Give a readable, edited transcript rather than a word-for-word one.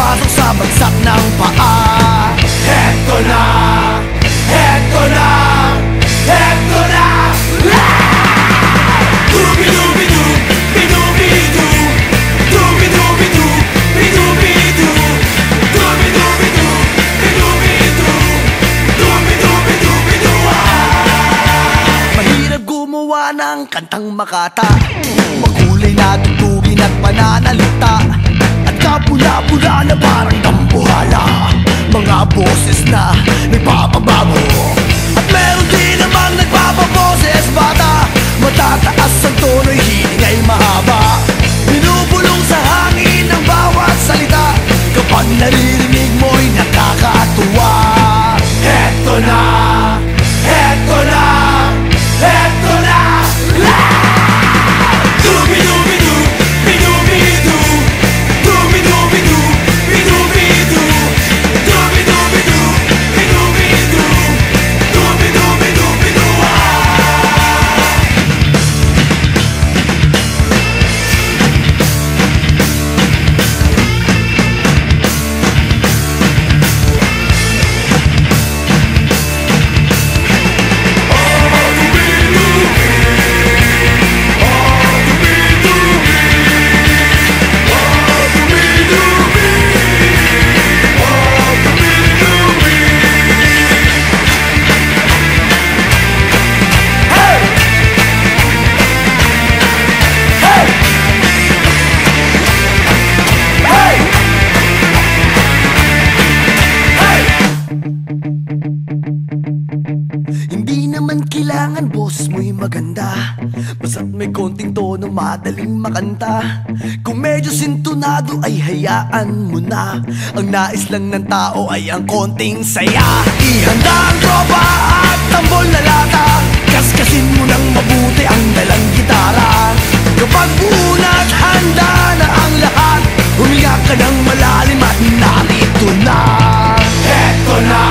pumapasok sa bagsak ng paa. Heto na, heto na, heto na. Dubi-dubi-du, bidubi-du, dubi-dubi-du, bidubi-du, dubi-dubi-du, bidubi-du, dubi-dubi-du-bidu. Mahirap gumawa ng kantang makata, makulay na tugtugin at pananalita, at kapula-pula na parang dambuhala, mga boses na nagpapabago. At meron din namang nagpapaboses bata, matataas ang tono'y hiling ay mahaba, binubulong sa hangin ang bawat salita, kapag naririnig mo'y nakakatuwa. Heto na, heto na, heto na. Dubi-dubi-du, bidubi-du, dubi-dubi-du, bidubi-du, dubi-dubi-du, bidubi-du, dubi-dubi-du-bidu. Hindi naman kailangan boses mo'y maganda, basta't may konting tono madaling makanta. Kung medyo sintonado ay hayaan mo na, ang nais lang ng tao ay ang konting saya. Ihanda ang tropa at tambol na lata, kaskasin mo ng mabuti ang dalang gitara. Kapag buo na't handa na ang lahat, huminga ka ng malalim at narito na. Heto na,